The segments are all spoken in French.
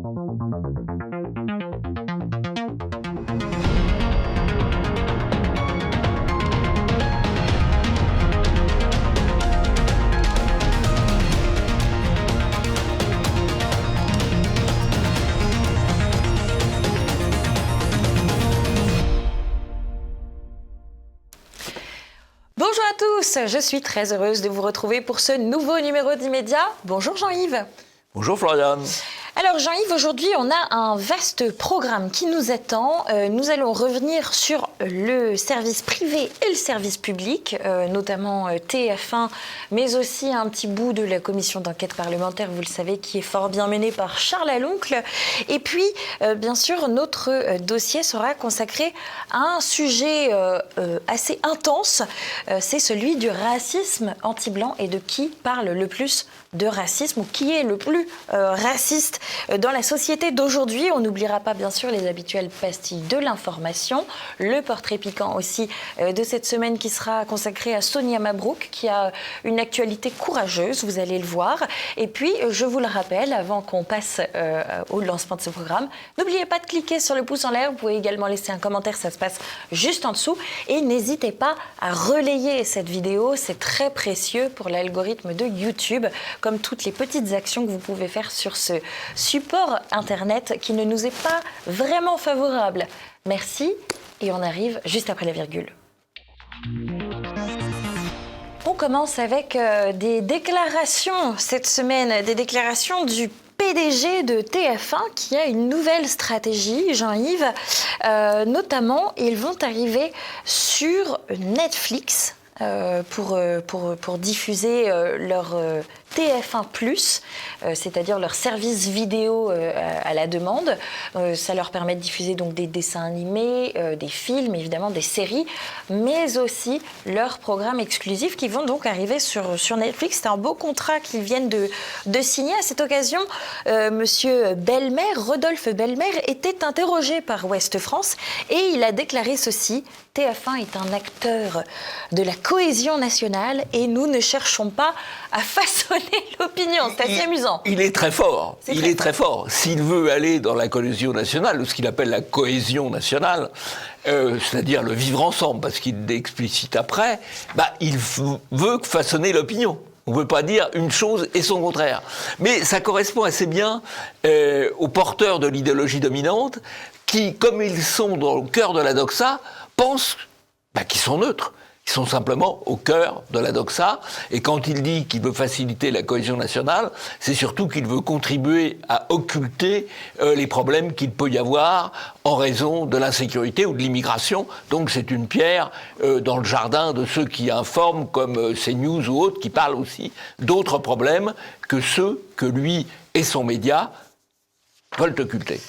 Bonjour à tous, je suis très heureuse de vous retrouver pour ce nouveau numéro d'Immédiat. Bonjour Jean-Yves. Bonjour Floriane. Alors Jean-Yves, aujourd'hui on a un vaste programme qui nous attend. Nous allons revenir sur le service privé et le service public, notamment TF1, mais aussi un petit bout de la commission d'enquête parlementaire, vous le savez, qui est fort bien menée par Charles Aloncle. Et puis, bien sûr, notre dossier sera consacré à un sujet assez intense, c'est celui du racisme anti-blanc et de qui parle le plus de racisme ou qui est le plus raciste dans la société d'aujourd'hui. On n'oubliera pas bien sûr les habituelles pastilles de l'information, le portrait piquant aussi de cette semaine qui sera consacré à Sonia Mabrouk qui a une actualité courageuse, vous allez le voir. Et puis je vous le rappelle avant qu'on passe au lancement de ce programme, n'oubliez pas de cliquer sur le pouce en l'air, vous pouvez également laisser un commentaire, ça se passe juste en dessous et n'hésitez pas à relayer cette vidéo, c'est très précieux pour l'algorithme de YouTube, comme toutes les petites actions que vous pouvez faire sur ce support internet qui ne nous est pas vraiment favorable. Merci et on arrive juste après la virgule. On commence avec des déclarations cette semaine, des déclarations du PDG de TF1 qui a une nouvelle stratégie, Jean-Yves. Notamment, ils vont arriver sur Netflix pour diffuser leur TF1+, c'est-à-dire leur service vidéo à la demande. Ça leur permet de diffuser donc des dessins animés, des films, évidemment des séries, mais aussi leurs programmes exclusifs qui vont donc arriver sur Netflix. C'est un beau contrat qu'ils viennent de signer. À cette occasion, Monsieur Belmer, Rodolphe Belmer, était interrogé par Ouest France et il a déclaré ceci: TF1 est un acteur de la cohésion nationale et nous ne cherchons pas à façonner l'opinion. C'est assez amusant. Il est très fort. Il est très fort. S'il veut aller dans la cohésion nationale, ou ce qu'il appelle la cohésion nationale, c'est-à-dire le vivre ensemble, parce qu'il l'explicite après, il veut façonner l'opinion. On ne peut pas dire une chose et son contraire. Mais ça correspond assez bien aux porteurs de l'idéologie dominante qui, comme ils sont dans le cœur de la doxa, pensent qu'ils sont neutres. Ils sont simplement au cœur de la doxa. Et quand il dit qu'il veut faciliter la cohésion nationale, c'est surtout qu'il veut contribuer à occulter les problèmes qu'il peut y avoir en raison de l'insécurité ou de l'immigration. Donc c'est une pierre dans le jardin de ceux qui informent, comme CNews ou autres, qui parlent aussi d'autres problèmes que ceux que lui et son média veulent occulter.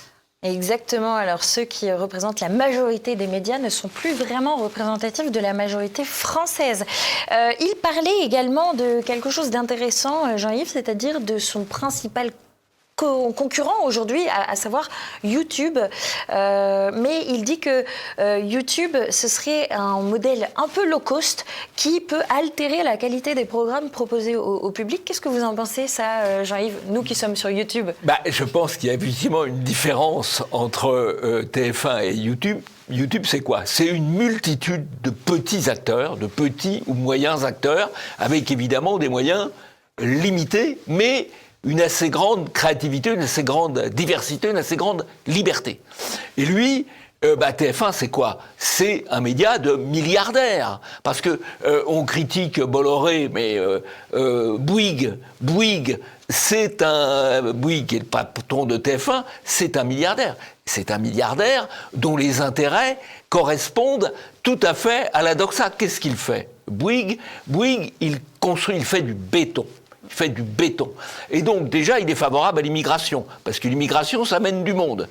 Exactement. Alors, ceux qui représentent la majorité des médias ne sont plus vraiment représentatifs de la majorité française. Il parlait également de quelque chose d'intéressant, Jean-Yves, c'est-à-dire de son principal concurrent aujourd'hui, à savoir YouTube. Mais il dit que YouTube, ce serait un modèle un peu low cost qui peut altérer la qualité des programmes proposés au public. Qu'est-ce que vous en pensez, ça, Jean-Yves, nous qui sommes sur YouTube? Je pense qu'il y a effectivement une différence entre TF1 et YouTube. YouTube, c'est quoi? C'est une multitude de petits acteurs, de petits ou moyens acteurs, avec évidemment des moyens limités, mais une assez grande créativité, une assez grande diversité, une assez grande liberté. Et lui, TF1, c'est quoi? C'est un média de milliardaires. Parce que on critique Bolloré, mais Bouygues, c'est Bouygues, qui est le patron de TF1, c'est un milliardaire. C'est un milliardaire dont les intérêts correspondent tout à fait à la doxa. Qu'est-ce qu'il fait? Bouygues, il fait du béton. Il fait du béton. Et donc, déjà, il est favorable à l'immigration. Parce que l'immigration, ça amène du monde.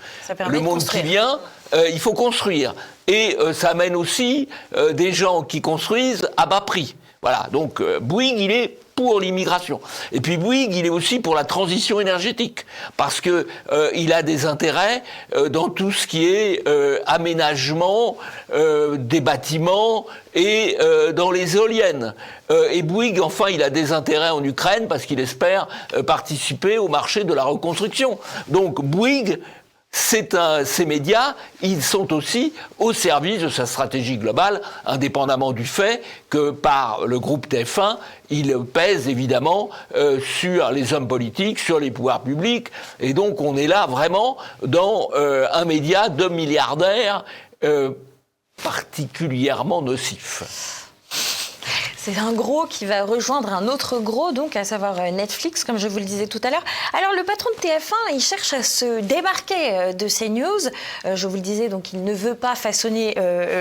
Le monde qui vient, il faut construire. Et ça amène aussi des gens qui construisent à bas prix. Voilà. Donc, Bouygues, il est pour l'immigration. Et puis Bouygues, il est aussi pour la transition énergétique, parce que il a des intérêts dans tout ce qui est aménagement des bâtiments et dans les éoliennes. Et Bouygues, enfin, il a des intérêts en Ukraine parce qu'il espère participer au marché de la reconstruction. Donc Bouygues, ces médias, ils sont aussi au service de sa stratégie globale, indépendamment du fait que par le groupe TF1, il pèse évidemment sur les hommes politiques, sur les pouvoirs publics, et donc on est là vraiment dans un média de milliardaires particulièrement nocif. C'est un gros qui va rejoindre un autre gros, donc à savoir Netflix, comme je vous le disais tout à l'heure. Alors, le patron de TF1, il cherche à se démarquer de CNews. Je vous le disais, donc il ne veut pas façonner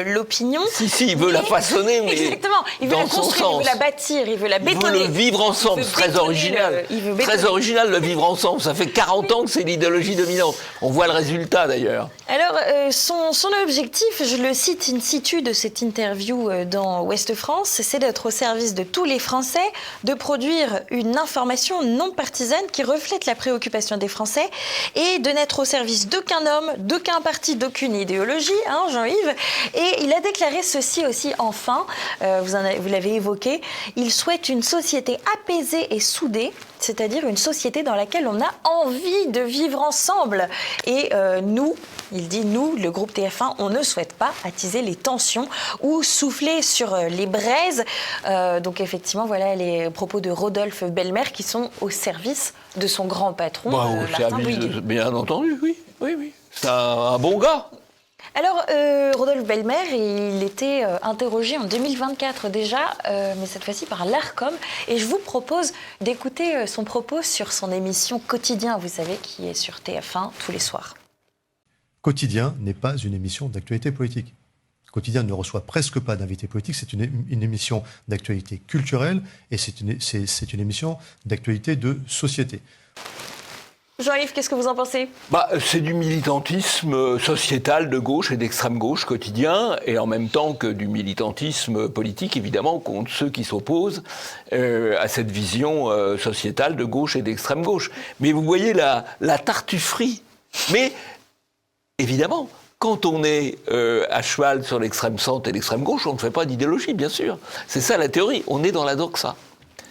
l'opinion. Si, il veut la façonner, mais exactement. Il veut la construire, il veut la bâtir, il veut la bétonner. Il veut le vivre ensemble, c'est très original. Très original, le vivre ensemble. Ça fait 40 ans que c'est l'idéologie dominante. On voit le résultat, d'ailleurs. Alors, son objectif, je le cite in situ de cette interview dans Ouest France, c'est d'être au service de tous les Français, de produire une information non partisane qui reflète la préoccupation des Français et de n'être au service d'aucun homme, d'aucun parti, d'aucune idéologie, hein, Jean-Yves. Et il a déclaré ceci aussi, enfin, vous l'avez évoqué, il souhaite une société apaisée et soudée, c'est-à-dire une société dans laquelle on a envie de vivre ensemble. Et nous, il dit, nous, le groupe TF1, on ne souhaite pas attiser les tensions ou souffler sur les braises. Donc effectivement, voilà les propos de Rodolphe Belmer qui sont au service de son grand patron, Martin Bouygues. Bien entendu, oui. C'est un bon gars. Alors, Rodolphe Belmer, il était interrogé en 2024 déjà, mais cette fois-ci par l'Arcom. Et je vous propose d'écouter son propos sur son émission Quotidien, vous savez, qui est sur TF1 tous les soirs. Quotidien n'est pas une émission d'actualité politique. Quotidien ne reçoit presque pas d'invités politiques. C'est une émission d'actualité culturelle et c'est une émission d'actualité de société. Jean-Yves, qu'est-ce que vous en pensez ? C'est du militantisme sociétal de gauche et d'extrême gauche quotidien, et en même temps que du militantisme politique, évidemment, contre ceux qui s'opposent à cette vision sociétale de gauche et d'extrême gauche. Mais vous voyez la tartufferie. Mais, évidemment, quand on est à cheval sur l'extrême centre et l'extrême gauche, on ne fait pas d'idéologie, bien sûr. C'est ça la théorie, on est dans la doxa.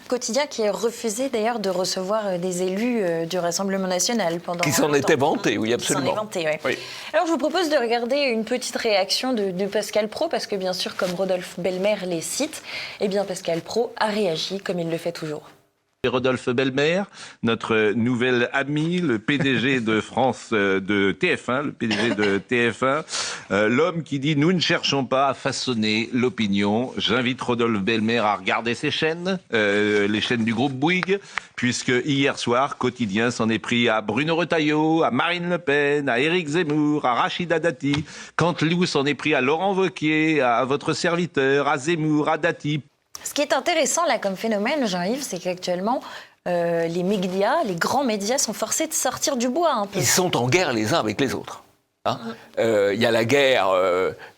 Quotidien qui a refusé d'ailleurs de recevoir des élus du Rassemblement National pendant qui s'en étaient vantés, oui, absolument. Qui s'en est vanté, oui. Alors je vous propose de regarder une petite réaction de Pascal Praud, parce que bien sûr, comme Rodolphe Belmer les cite, eh bien Pascal Praud a réagi comme il le fait toujours. Rodolphe Belmer, notre nouvel ami, le PDG de France, de TF1, le PDG de TF1, l'homme qui dit « Nous ne cherchons pas à façonner l'opinion ». J'invite Rodolphe Belmer à regarder ses chaînes, les chaînes du groupe Bouygues, puisque hier soir, Quotidien s'en est pris à Bruno Retailleau, à Marine Le Pen, à Éric Zemmour, à Rachida Dati, Canteloup s'en est pris à Laurent Wauquiez, à votre serviteur, à Zemmour, à Dati. Ce qui est intéressant là comme phénomène, Jean-Yves, c'est qu'actuellement, les médias, les grands médias sont forcés de sortir du bois un peu. Ils sont en guerre les uns avec les autres. Il y a la guerre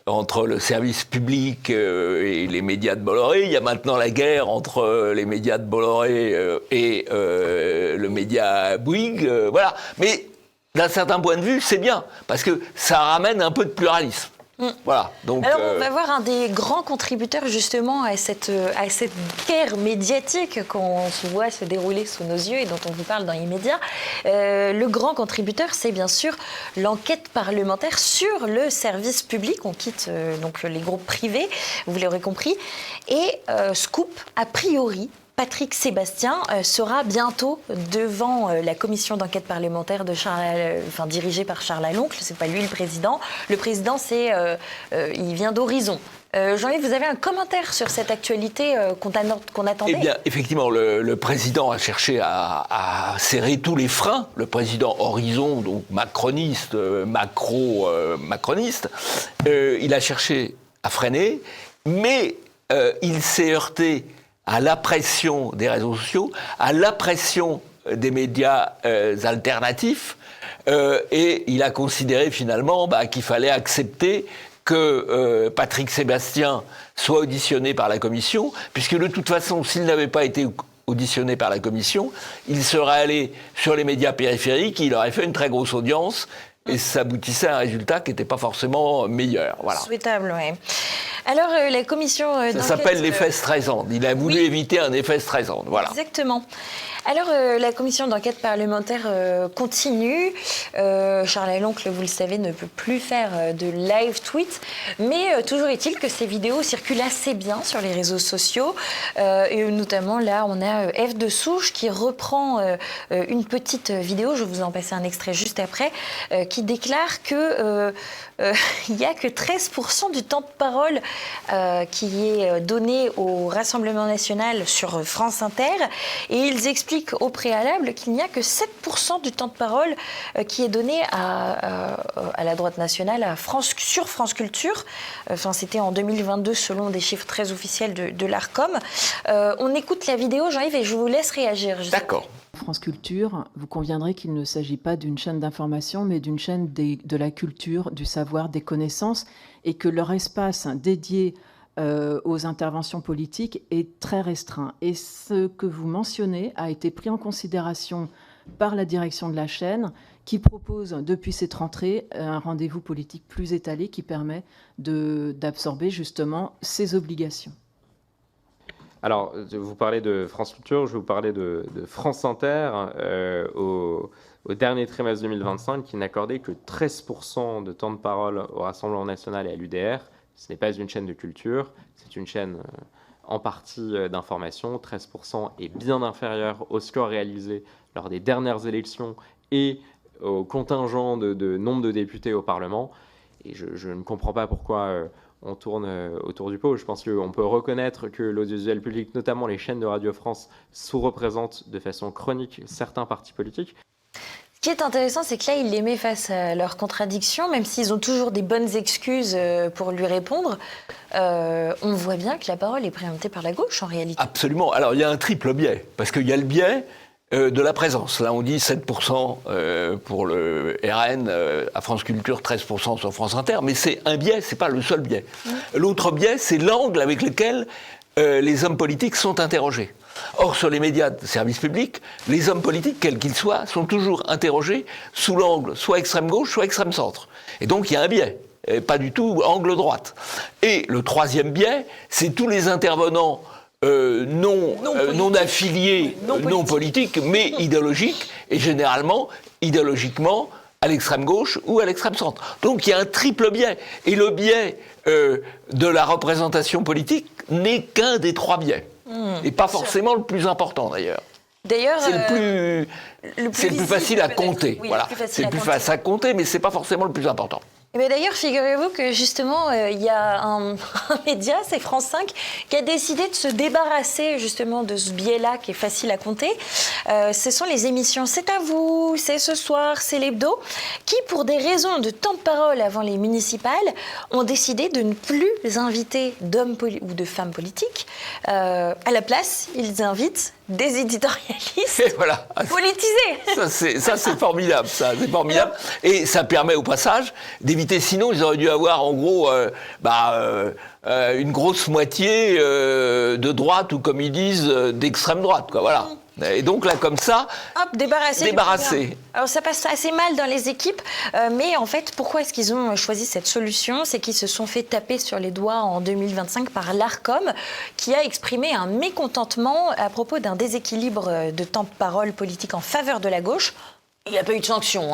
entre le service public et les médias de Bolloré. Il y a maintenant la guerre entre les médias de Bolloré et le média Bouygues. Voilà. Mais d'un certain point de vue, c'est bien, parce que ça ramène un peu de pluralisme. Voilà, donc, alors on va voir un des grands contributeurs justement à cette guerre médiatique qu'on se voit se dérouler sous nos yeux et dont on vous parle dans l'immédiat. Le grand contributeur, c'est bien sûr l'enquête parlementaire sur le service public. On quitte donc les groupes privés, vous l'aurez compris. Et scoop, a priori, Patrick Sébastien sera bientôt devant la commission d'enquête parlementaire dirigée par Charles Aloncle. C'est pas lui le président. Le président, il vient d'Horizon. Jean-Yves, vous avez un commentaire sur cette actualité qu'on attendait ? Eh bien, effectivement, le président a cherché à serrer tous les freins. Le président Horizon, donc macroniste, macroniste, il a cherché à freiner, mais il s'est heurté à la pression des réseaux sociaux, à la pression des médias alternatifs, et il a considéré finalement qu'il fallait accepter que Patrick Sébastien soit auditionné par la commission, puisque de toute façon, s'il n'avait pas été auditionné par la commission, il serait allé sur les médias périphériques, il aurait fait une très grosse audience, et ça aboutissait à un résultat qui n'était pas forcément meilleur. Voilà. Souhaitable, oui. Alors, la commission d'enquête... Ça s'appelle l'effet Streisand. Il a voulu éviter un effet Streisand. Voilà. Exactement. Alors, la commission d'enquête parlementaire continue. Charles Aloncle, vous le savez, ne peut plus faire de live tweet. Mais toujours est-il que ces vidéos circulent assez bien sur les réseaux sociaux. Et notamment, là, on a F de Souche qui reprend une petite vidéo. Je vais vous en passer un extrait juste après. Qui déclare que il n'y a que 13% du temps de parole qui est donné au Rassemblement national sur France Inter. Et ils expliquent au préalable qu'il n'y a que 7% du temps de parole qui est donné à la droite nationale, sur France Culture. Enfin, c'était en 2022 selon des chiffres très officiels de l'Arcom. On écoute la vidéo, Jean-Yves, et je vous laisse réagir. D'accord. France Culture, vous conviendrez qu'il ne s'agit pas d'une chaîne d'information, mais d'une chaîne de la culture, du savoir, des connaissances, et que leur espace dédié aux interventions politiques est très restreint. Et ce que vous mentionnez a été pris en considération par la direction de la chaîne, qui propose depuis cette rentrée un rendez-vous politique plus étalé qui permet d'absorber justement ces obligations. Alors, vous parlez de France Culture, je vais vous parler de France Inter au dernier trimestre 2025 qui n'accordait que 13% de temps de parole au Rassemblement national et à l'UDR. Ce n'est pas une chaîne de culture, c'est une chaîne en partie d'information. 13% est bien inférieur au score réalisé lors des dernières élections et au contingent de nombre de députés au Parlement. Et je ne comprends pas pourquoi on tourne autour du pot. Je pense qu'on peut reconnaître que l'audiovisuel public, notamment les chaînes de Radio France, sous-représentent de façon chronique certains partis politiques. Ce qui est intéressant, c'est que là, il les met face à leurs contradictions, même s'ils ont toujours des bonnes excuses pour lui répondre. On voit bien que la parole est préemptée par la gauche, en réalité. Absolument. Alors, il y a un triple biais, parce qu'il y a le biais de la présence. Là, on dit 7% pour le RN, à France Culture, 13% sur France Inter, mais c'est un biais, c'est pas le seul biais. L'autre biais, c'est l'angle avec lequel les hommes politiques sont interrogés. Or, sur les médias de service public, les hommes politiques, quels qu'ils soient, sont toujours interrogés sous l'angle soit extrême-gauche, soit extrême-centre. Et donc, il y a un biais, pas du tout angle droite. Et le troisième biais, c'est tous les intervenants non affiliés, non politiques, mais idéologiques, et généralement, idéologiquement, à l'extrême-gauche ou à l'extrême-centre. Donc, il y a un triple biais. Et le biais de la représentation politique n'est qu'un des trois biais. Et pas forcément le plus important, d'ailleurs. D'ailleurs, c'est le plus facile à compter. Oui, voilà. C'est le plus facile à compter, mais c'est pas forcément le plus important. Mais d'ailleurs, figurez-vous que justement, il y a un média, c'est France 5, qui a décidé de se débarrasser justement de ce biais-là qui est facile à compter. Ce sont les émissions C'est à vous, C'est ce soir, C'est l'hebdo, qui, pour des raisons de temps de parole avant les municipales, ont décidé de ne plus inviter d'hommes ou de femmes politiques. À la place, ils invitent des éditorialistes voilà. politisés. Ça, c'est formidable. C'est formidable. Et ça permet au passage d'éviter, sinon ils auraient dû avoir en gros une grosse moitié de droite ou comme ils disent d'extrême droite. Quoi, voilà. Et donc là, comme ça, hop, débarrasser. Alors ça passe assez mal dans les équipes, mais en fait, pourquoi est-ce qu'ils ont choisi cette solution? C'est qu'ils se sont fait taper sur les doigts en 2025 par l'Arcom, qui a exprimé un mécontentement à propos d'un déséquilibre de temps de parole politique en faveur de la gauche. Il n'y a pas eu de sanction,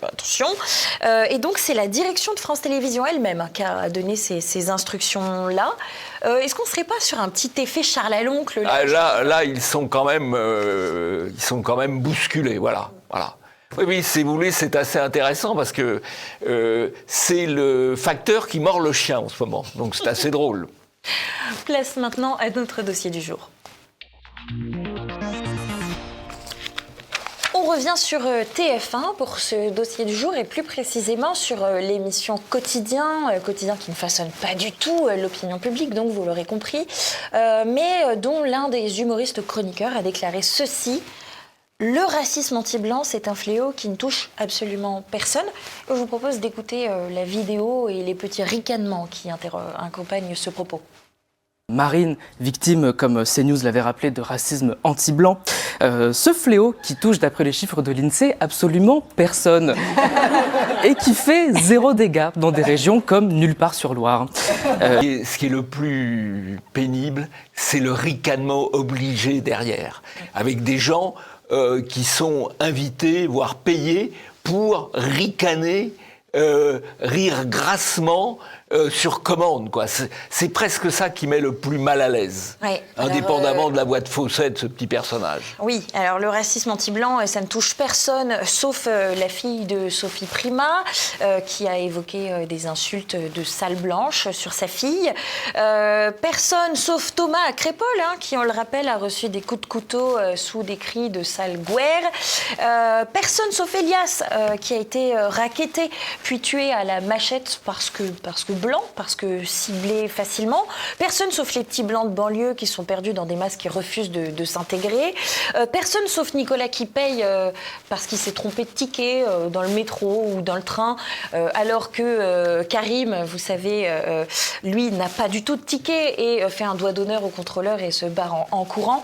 attention. Et donc, c'est la direction de France Télévisions elle-même qui a donné ces instructions-là. Est-ce qu'on ne serait pas sur un petit effet Charles Aloncle là, ils sont quand même bousculés, voilà. Oui, si vous voulez, c'est assez intéressant parce que c'est le facteur qui mord le chien en ce moment. Donc, c'est assez drôle. Place maintenant à notre dossier du jour. On revient sur TF1 pour ce dossier du jour et plus précisément sur l'émission Quotidien qui ne façonne pas du tout l'opinion publique, donc vous l'aurez compris, mais dont l'un des humoristes chroniqueurs a déclaré ceci: le racisme anti-blanc, c'est un fléau qui ne touche absolument personne. Je vous propose d'écouter la vidéo et les petits ricanements qui accompagnent ce propos. Marine, victime, comme CNews l'avait rappelé, de racisme anti-blanc. Ce fléau qui touche, d'après les chiffres de l'INSEE, absolument personne. Et qui fait 0 dégâts dans des régions comme nulle part sur Loire. Ce qui est le plus pénible, c'est le ricanement obligé derrière. Avec des gens qui sont invités, voire payés, pour ricaner, rire grassement, sur commande, quoi. C'est presque ça qui met le plus mal à l'aise, ouais, indépendamment de la voix de fausset de ce petit personnage. Oui, alors le racisme anti-blanc, ça ne touche personne, sauf la fille de Sophie Primas, qui a évoqué des insultes de sale blanche sur sa fille. Personne, sauf Thomas Crépol, qui, on le rappelle, a reçu des coups de couteau sous des cris de sale guerre. Personne, sauf Elias, qui a été racketté, puis tué à la machette parce que blanc, parce que ciblé facilement. Personne sauf les petits blancs de banlieue qui sont perdus dans des masses qui refusent de s'intégrer. Personne sauf Nicolas qui paye parce qu'il s'est trompé de ticket dans le métro ou dans le train, alors que Karim, vous savez, lui n'a pas du tout de ticket et fait un doigt d'honneur au contrôleur et se barre en courant.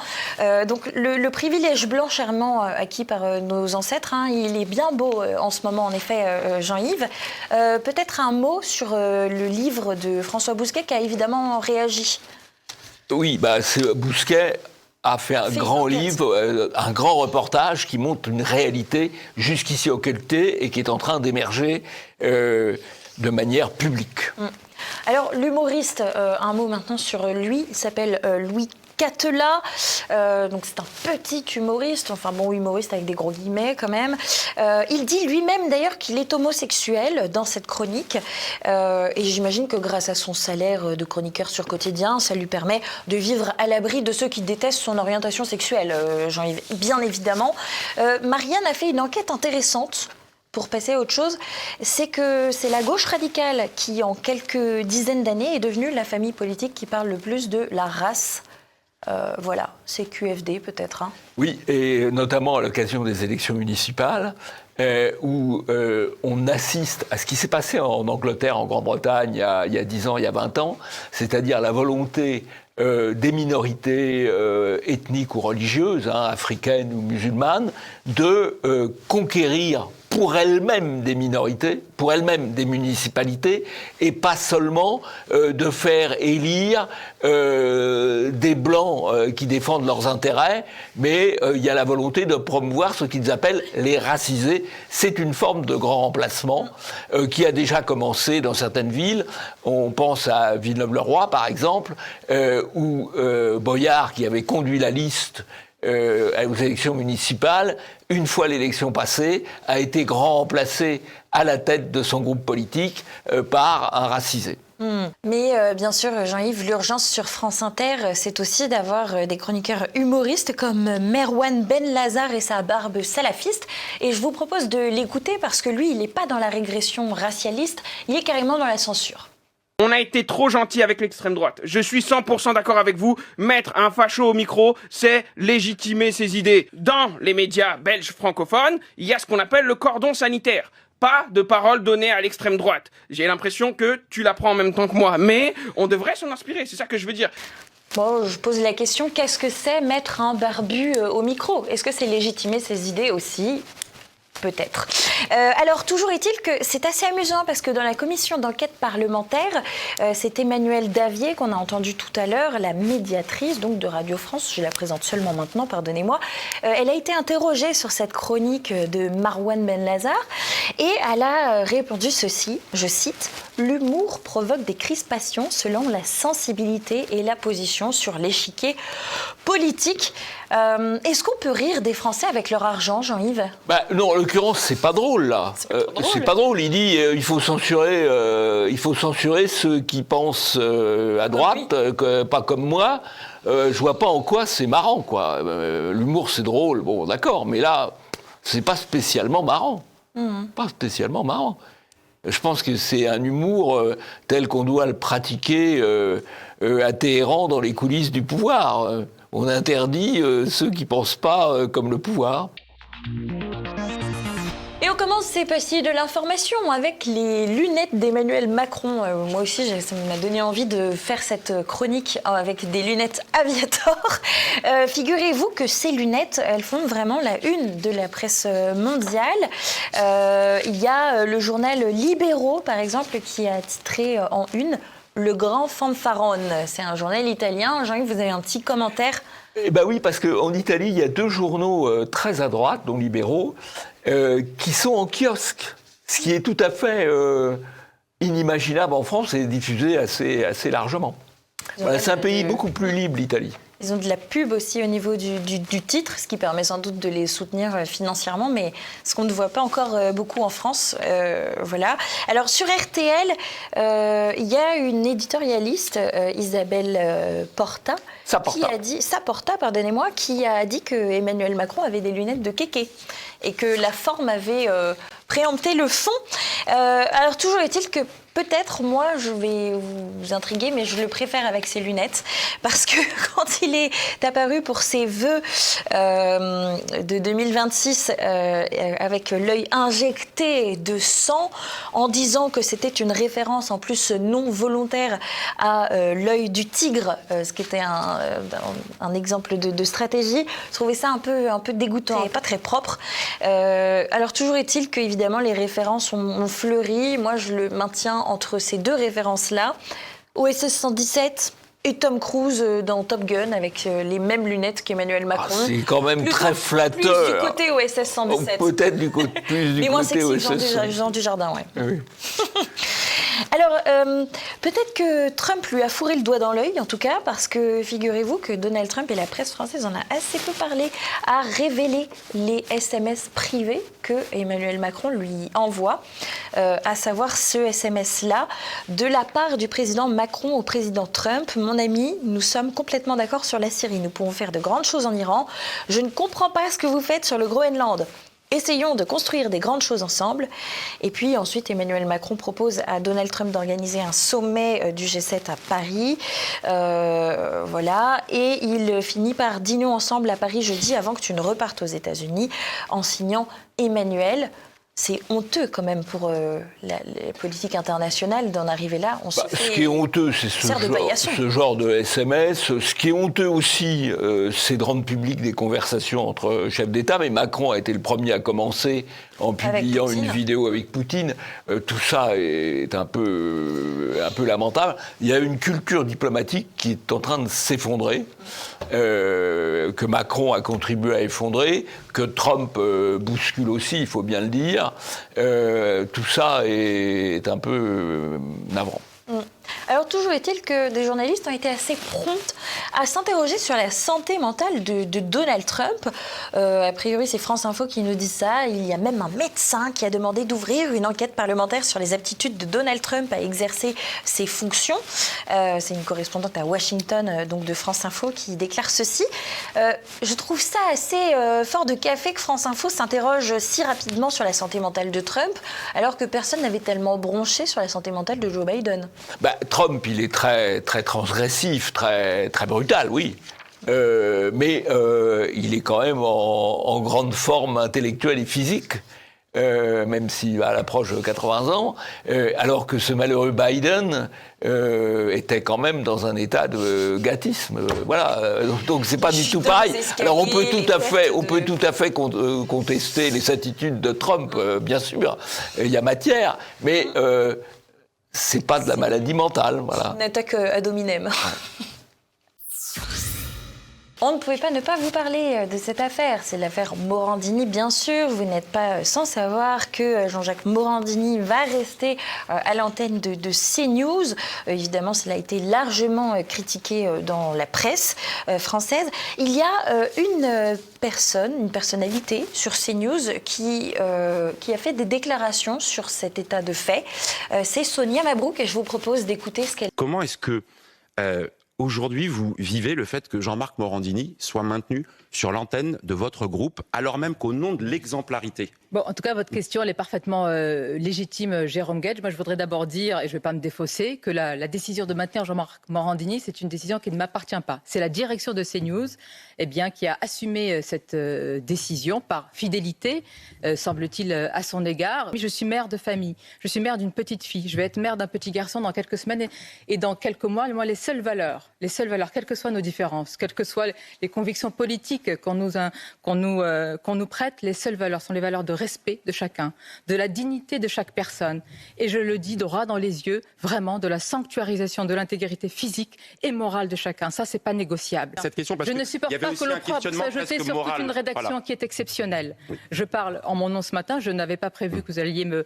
Donc le privilège blanc chèrement acquis par nos ancêtres, il est bien beau en ce moment, en effet, Jean-Yves. Peut-être un mot sur le livre de François Bousquet qui a évidemment réagi. Oui, Bousquet a fait un grand livre, un grand reportage qui montre une réalité jusqu'ici occultée et qui est en train d'émerger de manière publique. Alors, l'humoriste, un mot maintenant sur lui, il s'appelle Louis Catela, donc c'est un petit humoriste, humoriste avec des gros guillemets quand même. Il dit lui-même d'ailleurs qu'il est homosexuel dans cette chronique, et j'imagine que grâce à son salaire de chroniqueur sur Quotidien, ça lui permet de vivre à l'abri de ceux qui détestent son orientation sexuelle, Jean-Yves, bien évidemment. Marianne a fait une enquête intéressante. Pour passer à autre chose, c'est que c'est la gauche radicale qui, en quelques dizaines d'années, est devenue la famille politique qui parle le plus de la race. Voilà, c'est QFD peut-être. Oui, et notamment à l'occasion des élections municipales, où on assiste à ce qui s'est passé en Angleterre, en Grande-Bretagne, il y a 10 ans, il y a 20 ans, c'est-à-dire la volonté des minorités ethniques ou religieuses, africaines ou musulmanes, de conquérir pour elles-mêmes des minorités, pour elles-mêmes des municipalités, et pas seulement de faire élire des blancs qui défendent leurs intérêts, mais il y a la volonté de promouvoir ce qu'ils appellent les racisés. C'est une forme de grand remplacement qui a déjà commencé dans certaines villes. On pense à Villeneuve-le-Roi, par exemple, où Boyard, qui avait conduit la liste aux élections municipales, une fois l'élection passée, a été grand remplacé à la tête de son groupe politique par un racisé. Mais bien sûr, Jean-Yves, l'urgence sur France Inter, c'est aussi d'avoir des chroniqueurs humoristes comme Merwan Ben Lazar et sa barbe salafiste. Et je vous propose de l'écouter parce que lui, il n'est pas dans la régression racialiste, il est carrément dans la censure. On a été trop gentil avec l'extrême droite. Je suis 100% d'accord avec vous. Mettre un facho au micro, c'est légitimer ses idées. Dans les médias belges francophones, il y a ce qu'on appelle le cordon sanitaire. Pas de parole donnée à l'extrême droite. J'ai l'impression que tu l'apprends en même temps que moi, mais on devrait s'en inspirer, c'est ça que je veux dire. Bon, je pose la question, qu'est-ce que c'est mettre un barbu au micro ? Est-ce que c'est légitimer ses idées aussi ? Peut-être. Alors, toujours est-il que c'est assez amusant parce que dans la commission d'enquête parlementaire, c'est Emmanuelle Davier qu'on a entendu tout à l'heure, la médiatrice donc de Radio France. Je la présente seulement maintenant, pardonnez-moi. Elle a été interrogée sur cette chronique de Merwan Ben Lazar et elle a répondu ceci, je cite, « L'humour provoque des crispations selon la sensibilité et la position sur l'échiquier politique ». Est-ce qu'on peut rire des Français avec leur argent, Jean-Yves ? Non, en l'occurrence, c'est pas drôle, là. C'est pas drôle. Il dit il faut censurer ceux qui pensent à droite, pas comme moi. Je vois pas en quoi c'est marrant, quoi. L'humour, c'est drôle, bon, d'accord, mais là, c'est pas spécialement marrant. Pas spécialement marrant. Je pense que c'est un humour tel qu'on doit le pratiquer à Téhéran dans les coulisses du pouvoir. On interdit ceux qui pensent pas comme le pouvoir. Et on Alors comment s'est passé de l'information avec les lunettes d'Emmanuel Macron? Moi aussi, ça m'a donné envie de faire cette chronique avec des lunettes Aviator. Figurez-vous que ces lunettes, elles font vraiment la une de la presse mondiale. Il y a le journal Libero, par exemple, qui a titré en une « Le grand fanfarone ». C'est un journal italien. Jean-Yves, vous avez un petit commentaire? Eh ben oui, parce qu'en Italie, il y a deux journaux très à droite, dont Libero, qui sont en kiosque, ce qui est tout à fait inimaginable en France et diffusé assez largement. Voilà, c'est un pays beaucoup plus libre, l'Italie. Ils ont de la pub aussi au niveau du titre, ce qui permet sans doute de les soutenir financièrement, mais ce qu'on ne voit pas encore beaucoup en France. Voilà. Alors sur RTL, il y a une éditorialiste, Isabelle Porta, qui a dit que Emmanuel Macron avait des lunettes de kéké et que la forme avait préempté le fond. Alors toujours est-il que peut-être, moi, je vais vous intriguer, mais je le préfère avec ses lunettes. Parce que quand il est apparu pour ses vœux de 2026, avec l'œil injecté de sang, en disant que c'était une référence en plus non volontaire à l'œil du tigre, ce qui était un exemple de stratégie, je trouvais ça un peu dégoûtant et pas très propre. Alors toujours est-il qu'évidemment, les références ont fleuri. Moi, je le maintiens entre ces deux références-là, OSS 117 et Tom Cruise dans Top Gun avec les mêmes lunettes qu'Emmanuel Macron. Ah, c'est quand même très flatteur. Plus du côté OSS 117. Peut-être plus du mais moins côté sexy, OSS. Jean Dujardin, ouais. Oui. Alors, peut-être que Trump lui a fourré le doigt dans l'œil, en tout cas, parce que figurez-vous que Donald Trump et la presse française en a assez peu parlé, a révélé les SMS privés que Emmanuel Macron lui envoie, à savoir ce SMS-là, de la part du président Macron au président Trump. Mon ami, nous sommes complètement d'accord sur la Syrie. Nous pouvons faire de grandes choses en Iran. Je ne comprends pas ce que vous faites sur le Groenland. Essayons de construire des grandes choses ensemble. Et puis ensuite, Emmanuel Macron propose à Donald Trump d'organiser un sommet du G7 à Paris. Voilà. Et il finit par dîner ensemble à Paris jeudi avant que tu ne repartes aux États-Unis en signant Emmanuel. C'est honteux quand même pour la politique internationale d'en arriver là. Ce qui est honteux, c'est ce genre de SMS. Ce qui est honteux aussi, c'est de rendre public des conversations entre chefs d'État. Mais Macron a été le premier à commencer en publiant une vidéo avec Poutine. Tout ça est un peu lamentable. Il y a une culture diplomatique qui est en train de s'effondrer, que Macron a contribué à effondrer, que Trump bouscule aussi, il faut bien le dire. Tout ça est un peu navrant. Alors toujours est-il que des journalistes ont été assez prompts à s'interroger sur la santé mentale de Donald Trump. A priori, c'est France Info qui nous dit ça. Il y a même un médecin qui a demandé d'ouvrir une enquête parlementaire sur les aptitudes de Donald Trump à exercer ses fonctions. C'est une correspondante à Washington, donc de France Info, qui déclare ceci. Je trouve ça assez fort de café que France Info s'interroge si rapidement sur la santé mentale de Trump, alors que personne n'avait tellement bronché sur la santé mentale de Joe Biden. Trump, il est très, très transgressif, très, très brutal, oui. Mais il est quand même en grande forme intellectuelle et physique, même s'il va à l'approche de 80 ans, alors que ce malheureux Biden était quand même dans un état de gâtisme. Voilà. Donc c'est pas du tout pareil. Alors on peut tout à fait contester les attitudes de Trump, bien sûr. Il y a matière, mais c'est pas de la maladie mentale, voilà. Une attaque ad hominem. On ne pouvait pas ne pas vous parler de cette affaire. C'est l'affaire Morandini, bien sûr. Vous n'êtes pas sans savoir que Jean-Jacques Morandini va rester à l'antenne de CNews. Évidemment, cela a été largement critiqué dans la presse française. Il y a une personnalité sur CNews qui a fait des déclarations sur cet état de fait. C'est Sonia Mabrouk et je vous propose d'écouter ce qu'elle... Comment est-ce que... aujourd'hui, vous vivez le fait que Jean-Marc Morandini soit maintenu sur l'antenne de votre groupe, alors même qu'au nom de l'exemplarité Bon, en tout cas, votre question, elle est parfaitement légitime, Jérôme Guedj. Moi, je voudrais d'abord dire, et je ne vais pas me défausser, que la décision de maintenir Jean-Marc Morandini, c'est une décision qui ne m'appartient pas. C'est la direction de CNews qui a assumé cette décision par fidélité, semble-t-il, à son égard. Je suis mère de famille, je suis mère d'une petite fille, je vais être mère d'un petit garçon dans quelques semaines et dans quelques mois. Moi, les seules valeurs, quelles que soient nos différences, quelles que soient les convictions politiques qu'on nous prête, les seules valeurs sont les valeurs de respect de chacun, de la dignité de chaque personne. Et je le dis droit dans les yeux, vraiment, de la sanctuarisation de l'intégrité physique et morale de chacun. Ça, c'est pas négociable. Cette question, parce je ne supporte pas que l'opprobre soit jeté sur toute une rédaction qui est exceptionnelle. Oui. Je parle en mon nom ce matin, je n'avais pas prévu que vous alliez me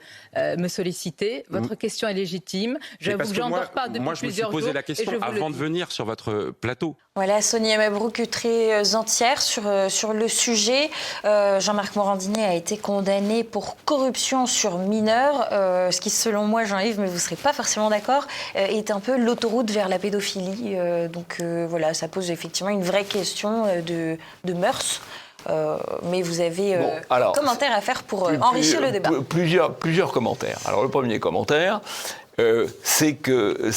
solliciter. Votre question est légitime. J'avoue que j'en dors pas depuis plusieurs jours. Moi, je me suis posé la question avant de venir sur votre plateau. Voilà, Sonia Mabrouk très entière sur le sujet. Jean-Marc Morandini a été condamné pour corruption sur mineurs, ce qui, selon moi, Jean-Yves, mais vous ne serez pas forcément d'accord, est un peu l'autoroute vers la pédophilie. Donc voilà, ça pose effectivement une vraie question de mœurs. Mais vous avez un commentaire à faire pour enrichir le débat. Plusieurs commentaires. Alors, le premier commentaire, c'est que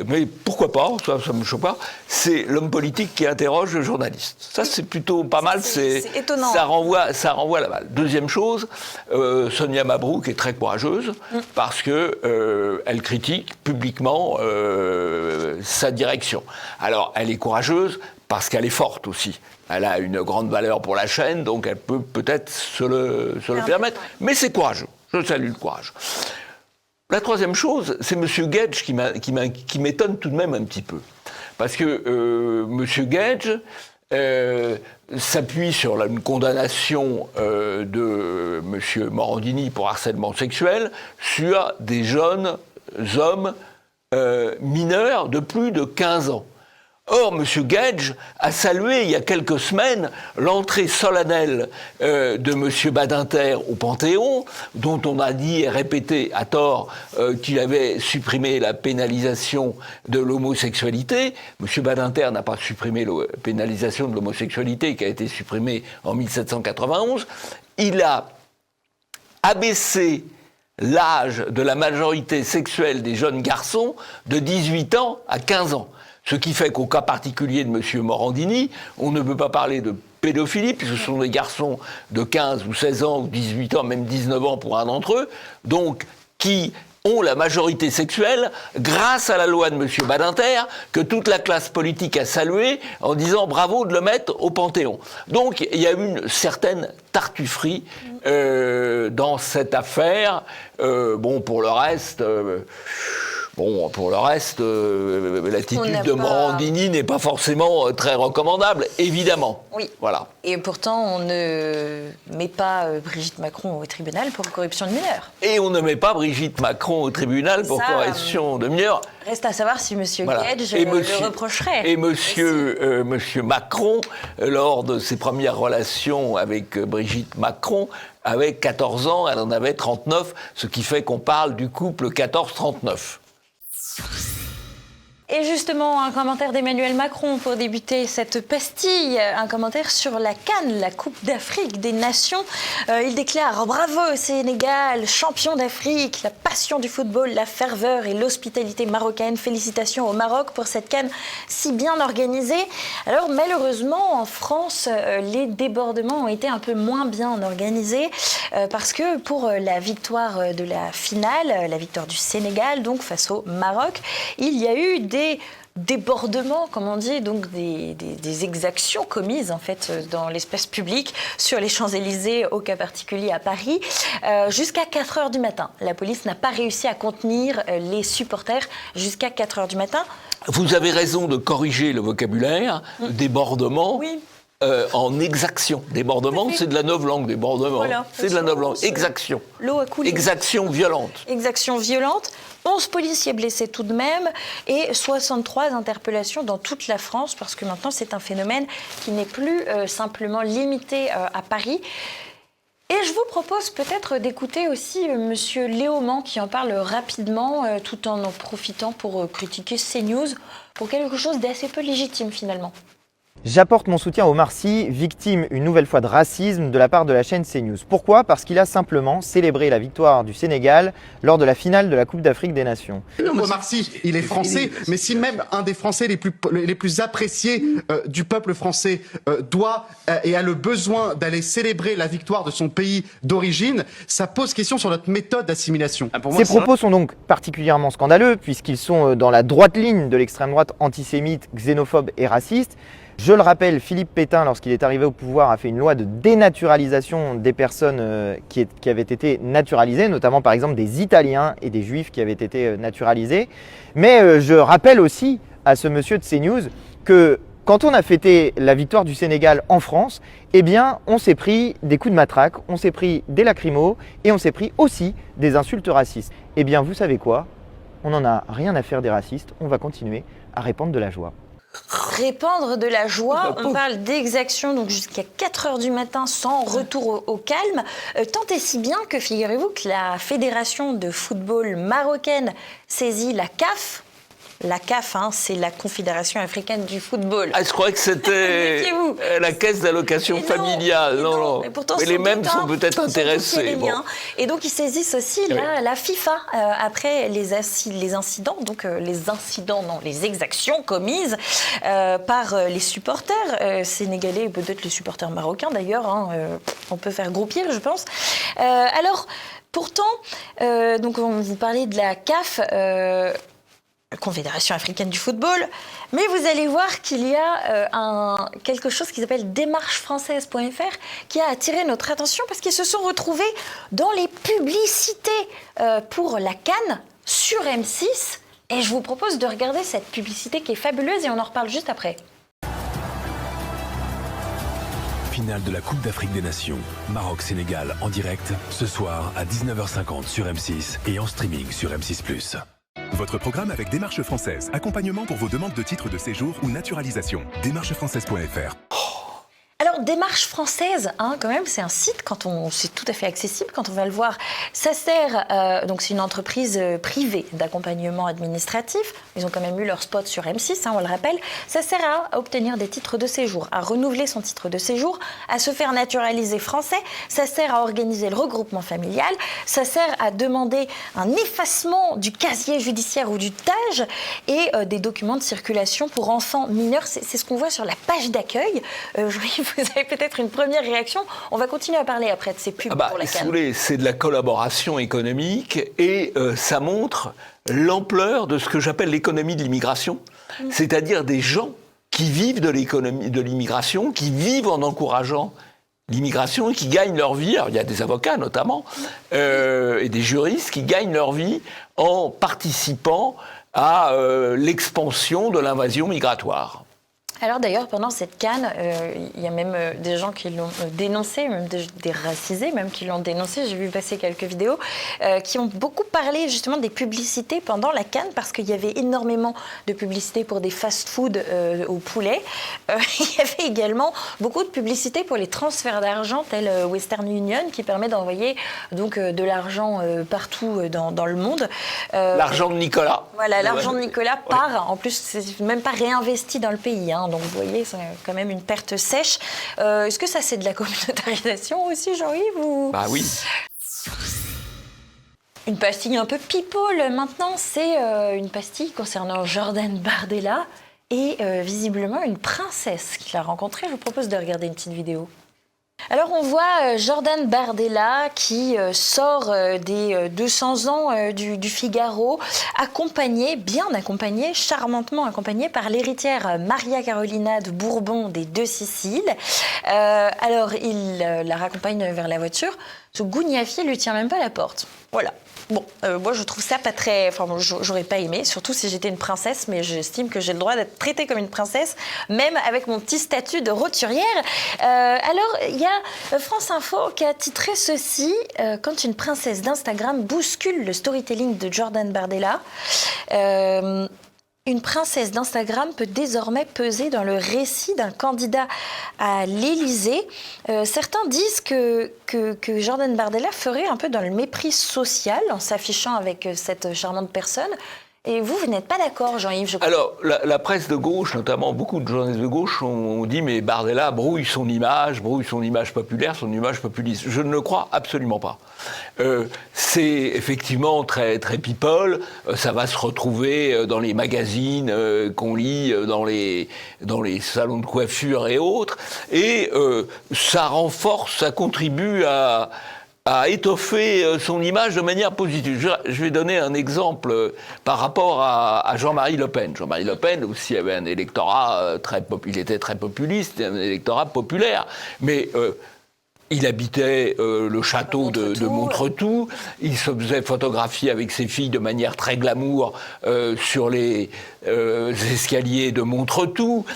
mais pourquoi pas, ça me choque pas, c'est l'homme politique qui interroge le journaliste. Ça, c'est plutôt pas mal, c'est étonnant. Ça renvoie la balle. Deuxième chose, Sonia Mabrouk est très courageuse parce que elle critique publiquement sa direction. Alors, elle est courageuse parce qu'elle est forte aussi. Elle a une grande valeur pour la chaîne, donc elle peut peut-être se le permettre. Mais c'est courageux. Je salue le courage. La troisième chose, c'est M. Guedj qui m'étonne tout de même un petit peu. Parce que M. Guedj s'appuie sur une condamnation de M. Morandini pour harcèlement sexuel sur des jeunes hommes mineurs de plus de 15 ans. Or, M. Guedj a salué il y a quelques semaines l'entrée solennelle de M. Badinter au Panthéon, dont on a dit et répété à tort qu'il avait supprimé la pénalisation de l'homosexualité. M. Badinter n'a pas supprimé la pénalisation de l'homosexualité qui a été supprimée en 1791. Il a abaissé l'âge de la majorité sexuelle des jeunes garçons de 18 ans à 15 ans. Ce qui fait qu'au cas particulier de M. Morandini, on ne peut pas parler de pédophilie, puisque ce sont des garçons de 15 ou 16 ans, ou 18 ans, même 19 ans pour un d'entre eux, donc qui ont la majorité sexuelle grâce à la loi de M. Badinter, que toute la classe politique a salué en disant bravo de le mettre au Panthéon. Donc il y a eu une certaine tartufferie dans cette affaire. Pour le reste... l'attitude de Morandini n'est pas forcément très recommandable, évidemment. Oui. Voilà. Et pourtant, on ne met pas Brigitte Macron au tribunal pour corruption de mineurs. Et on ne met pas Brigitte Macron au tribunal pour corruption de mineurs. Reste à savoir si M. Guedj le reprocherait. Et monsieur Macron, lors de ses premières relations avec Brigitte Macron, avait 14 ans, elle en avait 39, ce qui fait qu'on parle du couple 14-39. Et justement, un commentaire d'Emmanuel Macron pour débuter cette pastille, un commentaire sur la CAN, la Coupe d'Afrique des Nations. Il déclare « Bravo au Sénégal, champion d'Afrique, la passion du football, la ferveur et l'hospitalité marocaine. Félicitations au Maroc pour cette CAN si bien organisée. » Alors malheureusement, en France, les débordements ont été un peu moins bien organisés parce que pour la victoire de la finale, la victoire du Sénégal, donc face au Maroc, il y a eu des débordements, comme on dit, donc des exactions commises en fait dans l'espace public sur les Champs-Élysées, au cas particulier à Paris, jusqu'à 4h du matin. La police n'a pas réussi à contenir les supporters jusqu'à 4h du matin. Vous avez raison de corriger le vocabulaire, débordement. Oui. En exaction. Débordement, c'est de la novlangue, débordement. Voilà, c'est de la novlangue. Exaction. L'eau a coulé. Exaction violente. Exaction violente. 11 policiers blessés tout de même et 63 interpellations dans toute la France parce que maintenant c'est un phénomène qui n'est plus simplement limité à Paris. Et je vous propose peut-être d'écouter aussi Monsieur Léaumont qui en parle rapidement tout en profitant pour critiquer CNews pour quelque chose d'assez peu légitime finalement. J'apporte mon soutien à Omar Sy, victime une nouvelle fois de racisme de la part de la chaîne CNews. Pourquoi ? Parce qu'il a simplement célébré la victoire du Sénégal lors de la finale de la Coupe d'Afrique des Nations. Omar Sy, il est français, mais si même un des Français les plus appréciés du peuple français doit et a le besoin d'aller célébrer la victoire de son pays d'origine, ça pose question sur notre méthode d'assimilation. Ces propos sont donc particulièrement scandaleux puisqu'ils sont dans la droite ligne de l'extrême droite antisémite, xénophobe et raciste. Je le rappelle, Philippe Pétain, lorsqu'il est arrivé au pouvoir, a fait une loi de dénaturalisation des personnes qui avaient été naturalisées, notamment par exemple des Italiens et des Juifs qui avaient été naturalisés. Mais je rappelle aussi à ce monsieur de CNews que quand on a fêté la victoire du Sénégal en France, eh bien, on s'est pris des coups de matraque, on s'est pris des lacrymos et on s'est pris aussi des insultes racistes. Eh bien, vous savez quoi ? On n'en a rien à faire des racistes, on va continuer à répandre de la joie. Répandre de la joie, on parle d'exactions donc jusqu'à 4h du matin sans retour au calme, tant et si bien que figurez-vous que la Fédération de football marocaine saisit la CAF. La CAF, c'est la Confédération africaine du football. Ah, je crois que c'était la caisse d'allocation familiale. Non. Mais les mêmes sont peut-être intéressés. Bon. Et donc, ils saisissent aussi la FIFA après les incidents, les exactions commises par les supporters sénégalais et peut-être les supporters marocains d'ailleurs. On peut faire gros pire, je pense. Alors, pourtant, donc on vous parlait de la CAF. Confédération africaine du football, mais vous allez voir qu'il y a quelque chose qui s'appelle démarchefrançaise.fr qui a attiré notre attention parce qu'ils se sont retrouvés dans les publicités pour la CAN sur M6 et je vous propose de regarder cette publicité qui est fabuleuse et on en reparle juste après. Finale de la Coupe d'Afrique des Nations, Maroc-Sénégal en direct, ce soir à 19h50 sur M6 et en streaming sur M6+. Votre programme avec Démarche Française. Accompagnement pour vos demandes de titres de séjour ou naturalisation. Démarchefrançaise.fr. Alors, Démarche Française, quand même, c'est un site, c'est tout à fait accessible quand on va le voir. Ça sert, donc c'est une entreprise privée d'accompagnement administratif. Ils ont quand même eu leur spot sur M6, on le rappelle. Ça sert à obtenir des titres de séjour, à renouveler son titre de séjour, à se faire naturaliser français. Ça sert à organiser le regroupement familial. Ça sert à demander un effacement du casier judiciaire ou du TAJ et des documents de circulation pour enfants mineurs. C'est ce qu'on voit sur la page d'accueil. Vous avez peut-être une première réaction. On va continuer à parler après de ces pubs pour la CAN. C'est de la collaboration économique et ça montre l'ampleur de ce que j'appelle l'économie de l'immigration, c'est-à-dire des gens qui vivent de l'économie de l'immigration, qui vivent en encourageant l'immigration et qui gagnent leur vie. Alors, il y a des avocats notamment et des juristes qui gagnent leur vie en participant à l'expansion de l'invasion migratoire. Alors d'ailleurs, pendant cette CAN, il y a même des gens qui l'ont dénoncé, même des racisés même qui l'ont dénoncé. J'ai vu passer quelques vidéos qui ont beaucoup parlé justement des publicités pendant la CAN parce qu'il y avait énormément de publicités pour des fast-food au poulet. Il y avait également beaucoup de publicités pour les transferts d'argent tels Western Union qui permet d'envoyer donc de l'argent partout dans le monde. L'argent de Nicolas. Voilà, l'argent de Nicolas part. En plus, c'est même pas réinvesti dans le pays. Donc vous voyez, c'est quand même une perte sèche. Est-ce que ça, c'est de la communautarisation aussi, Jean-Yves ou... Bah oui. Une pastille un peu people. Maintenant, c'est une pastille concernant Jordan Bardella et visiblement une princesse qu'il a rencontrée. Je vous propose de regarder une petite vidéo. Alors on voit Jordan Bardella qui sort des 200 ans du Figaro, bien accompagné, charmantement accompagné par l'héritière Maria Carolina de Bourbon des Deux Siciles. Alors il la raccompagne vers la voiture. Ce gougnafier lui tient même pas la porte. Voilà. Bon, moi je trouve ça pas très... Enfin, j'aurais pas aimé, surtout si j'étais une princesse, mais j'estime que j'ai le droit d'être traitée comme une princesse, même avec mon petit statut de roturière. Alors, il y a France Info qui a titré ceci, quand une princesse d'Instagram bouscule le storytelling de Jordan Bardella. Une princesse d'Instagram peut désormais peser dans le récit d'un candidat à l'Élysée. Certains disent que Jordan Bardella ferait un peu dans le mépris social en s'affichant avec cette charmante personne. Et vous n'êtes pas d'accord, Jean-Yves, je crois. Alors, la presse de gauche, notamment beaucoup de journalistes de gauche, ont dit mais Bardella brouille son image populaire, son image populiste. Je ne le crois absolument pas. C'est effectivement très, très people. Ça va se retrouver dans les magazines qu'on lit, dans les salons de coiffure et autres. Et ça renforce, ça contribue à étoffer son image de manière positive. Je vais donner un exemple par rapport à Jean-Marie Le Pen. Jean-Marie Le Pen aussi avait un électorat il était très populiste, un électorat populaire, mais il habitait le château de Montretout. Il se faisait photographier avec ses filles de manière très glamour sur les escaliers de Montretout.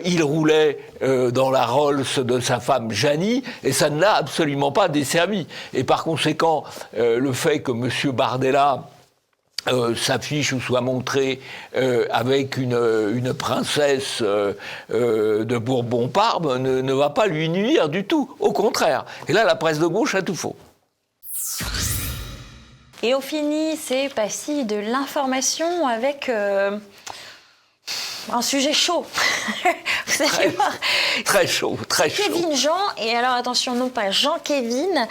Il roulait dans la Rolls de sa femme Jeannie, et ça ne l'a absolument pas desservi. Et par conséquent, le fait que M. Bardella s'affiche ou soit montré avec une princesse de Bourbon-Parme ne va pas lui nuire du tout, au contraire. Et là, la presse de gauche a tout faux. Et on finit ces pastilles de l'information avec un sujet chaud. Vous allez voir. Très chaud, très chaud. Kevin Jean, et alors attention, non pas Jean-Kevin,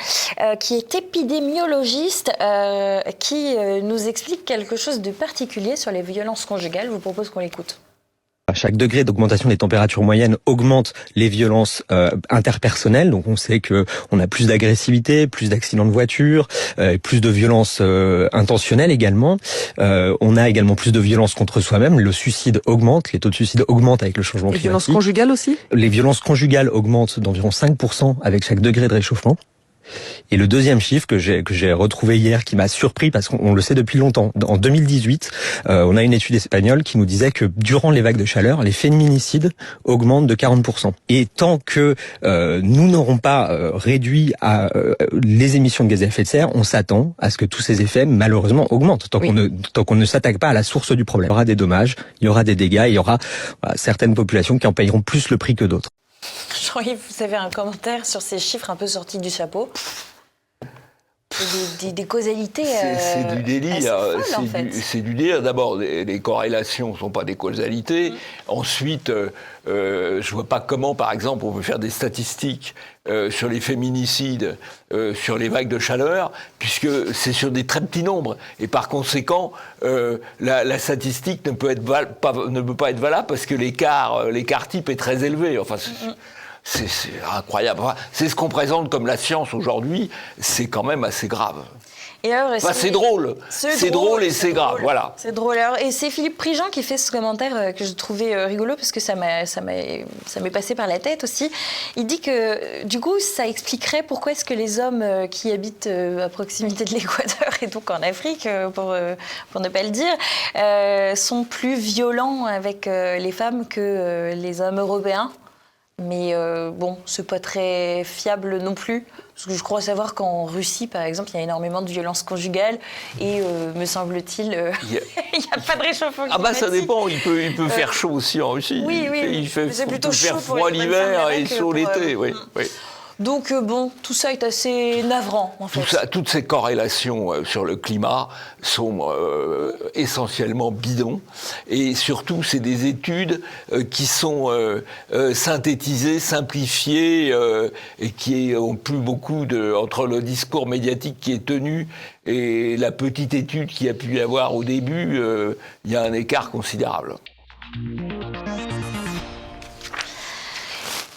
qui est épidémiologiste, qui nous explique quelque chose de particulier sur les violences conjugales. Je vous propose qu'on l'écoute. Chaque degré d'augmentation des températures moyennes augmente les violences interpersonnelles. Donc on sait que on a plus d'agressivité, plus d'accidents de voiture, plus de violences intentionnelles également. On a également plus de violences contre soi-même. Le suicide augmente, les taux de suicide augmentent avec le changement climatique. Les violences conjugales aussi ? Les violences conjugales augmentent d'environ 5% avec chaque degré de réchauffement. Et le deuxième chiffre que j'ai retrouvé hier, qui m'a surpris parce qu'on le sait depuis longtemps, en 2018, on a une étude espagnole qui nous disait que durant les vagues de chaleur, les féminicides augmentent de 40%. Et tant que nous n'aurons pas réduit les émissions de gaz à effet de serre, on s'attend à ce que tous ces effets malheureusement augmentent. Tant qu'on ne s'attaque pas à la source du problème, il y aura des dommages, il y aura des dégâts, il y aura certaines populations qui en payeront plus le prix que d'autres. Jean-Yves, vous avez un commentaire sur ces chiffres un peu sortis du chapeau ? Des causalités. C'est du délire. C'est du délire. D'abord, les corrélations ne sont pas des causalités. Ensuite, je ne vois pas comment, par exemple, on peut faire des statistiques sur les féminicides, sur les vagues de chaleur, puisque c'est sur des très petits nombres. Et par conséquent, la statistique ne peut pas être valable parce que l'écart type est très élevé. Enfin, c'est incroyable. Enfin, c'est ce qu'on présente comme la science aujourd'hui. C'est quand même assez grave. Et alors, c'est drôle. C'est drôle et c'est grave. Voilà. C'est drôle. Alors, et c'est Philippe Prigent qui fait ce commentaire que je trouvais rigolo parce que ça m'est passé par la tête aussi. Il dit que du coup, ça expliquerait pourquoi est-ce que les hommes qui habitent à proximité de l'Équateur et donc en Afrique, pour ne pas le dire, sont plus violents avec les femmes que les hommes européens. Mais bon, c'est pas très fiable non plus. Parce que je crois savoir qu'en Russie, par exemple, il y a énormément de violences conjugales et, me semble-t-il, il n'y a pas de réchauffement climatique. Ah bah ça dépend, il peut faire chaud aussi en Russie. Oui, il fait plutôt faire froid l'hiver et chaud l'été. Oui. Donc bon, tout ça est assez navrant en fait. Toutes ces corrélations sur le climat sont essentiellement bidons et surtout c'est des études qui sont synthétisées, simplifiées et qui ont plus beaucoup entre le discours médiatique qui est tenu et la petite étude qu'il y a pu y avoir au début, il y a un écart considérable.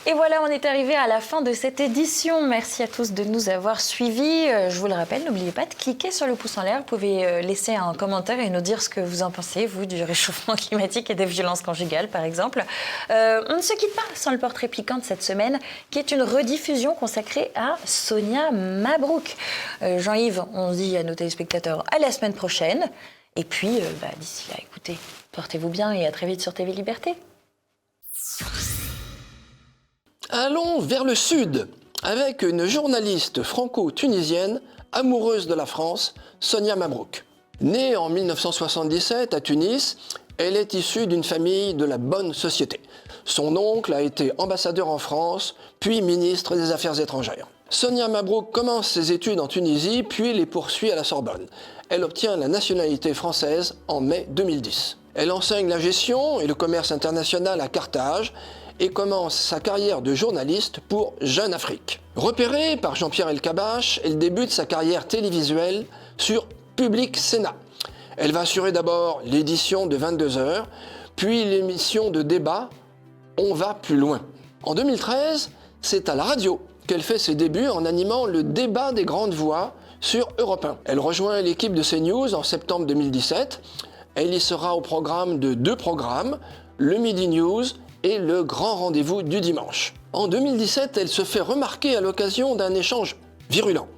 Et voilà, on est arrivé à la fin de cette édition. Merci à tous de nous avoir suivis. Je vous le rappelle, n'oubliez pas de cliquer sur le pouce en l'air. Vous pouvez laisser un commentaire et nous dire ce que vous en pensez, vous, du réchauffement climatique et des violences conjugales, par exemple. On ne se quitte pas sans le portrait piquant de cette semaine, qui est une rediffusion consacrée à Sonia Mabrouk. Jean-Yves, on dit à nos téléspectateurs à la semaine prochaine. Et puis, d'ici là, écoutez, portez-vous bien et à très vite sur TV Liberté. Allons vers le sud, avec une journaliste franco-tunisienne, amoureuse de la France, Sonia Mabrouk. Née en 1977 à Tunis, elle est issue d'une famille de la bonne société. Son oncle a été ambassadeur en France, puis ministre des Affaires étrangères. Sonia Mabrouk commence ses études en Tunisie, puis les poursuit à la Sorbonne. elle obtient la nationalité française en mai 2010. Elle enseigne la gestion et le commerce international à Carthage et commence sa carrière de journaliste pour Jeune Afrique. Repérée par Jean-Pierre Elkabbach, elle débute sa carrière télévisuelle sur Public Sénat. Elle va assurer d'abord l'édition de 22h, puis l'émission de débat On va plus loin. En 2013, c'est à la radio qu'elle fait ses débuts en animant le débat des grandes voix sur Europe 1. Elle rejoint l'équipe de CNews en septembre 2017. Elle y sera au programme de 2 programmes, le Midi News et le Grand Rendez-vous du dimanche. En 2017, elle se fait remarquer à l'occasion d'un échange virulent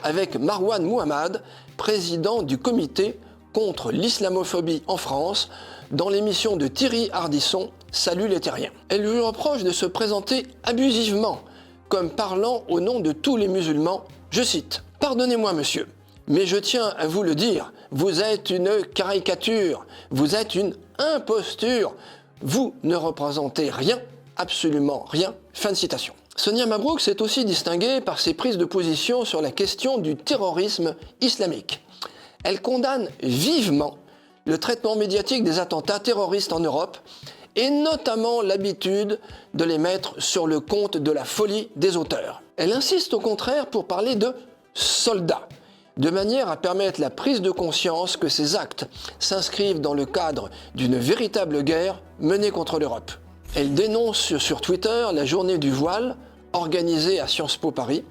avec Marwan Mohammad, président du comité contre l'islamophobie en France, dans l'émission de Thierry Ardisson, Salut les Terriens. Elle lui reproche de se présenter abusivement, comme parlant au nom de tous les musulmans. Je cite « Pardonnez-moi monsieur, mais je tiens à vous le dire, vous êtes une caricature, vous êtes une imposture, vous ne représentez rien, absolument rien. » Fin de citation. Sonia Mabrouk s'est aussi distinguée par ses prises de position sur la question du terrorisme islamique. Elle condamne vivement le traitement médiatique des attentats terroristes en Europe et notamment l'habitude de les mettre sur le compte de la folie des auteurs. Elle insiste au contraire pour parler de soldats, de manière à permettre la prise de conscience que ces actes s'inscrivent dans le cadre d'une véritable guerre menée contre l'Europe. Elle dénonce sur Twitter la journée du voile organisée à Sciences Po Paris.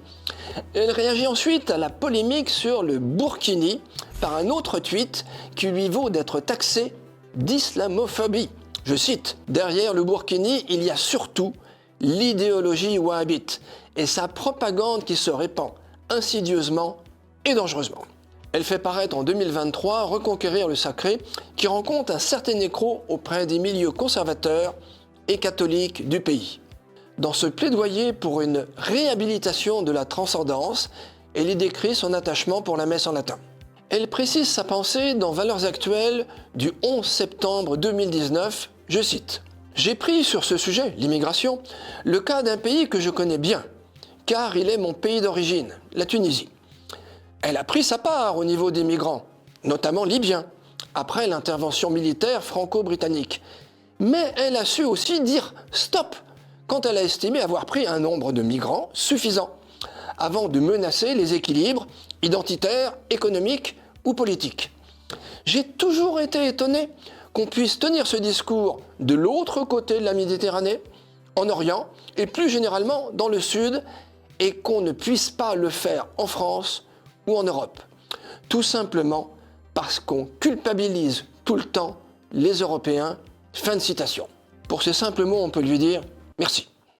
Elle réagit ensuite à la polémique sur le burkini par un autre tweet qui lui vaut d'être taxé d'islamophobie. Je cite « Derrière le burkini, il y a surtout l'idéologie wahhabite et sa propagande qui se répand insidieusement et dangereusement. » Elle fait paraître en 2023 Reconquérir le sacré, qui rencontre un certain écho auprès des milieux conservateurs et catholiques du pays. Dans ce plaidoyer pour une réhabilitation de la transcendance, elle y décrit son attachement pour la messe en latin. Elle précise sa pensée dans Valeurs actuelles du 11 septembre 2019, je cite « J'ai pris sur ce sujet, l'immigration, le cas d'un pays que je connais bien, car il est mon pays d'origine, la Tunisie. Elle a pris sa part au niveau des migrants, notamment libyens, après l'intervention militaire franco-britannique. Mais elle a su aussi dire « stop » quand elle a estimé avoir pris un nombre de migrants suffisant, avant de menacer les équilibres identitaires, économiques ou politiques. J'ai toujours été étonné qu'on puisse tenir ce discours de l'autre côté de la Méditerranée, en Orient et plus généralement dans le Sud, et qu'on ne puisse pas le faire en France ou en Europe. Tout simplement parce qu'on culpabilise tout le temps les Européens. Fin de citation. Pour ces simples mots, on peut lui dire merci.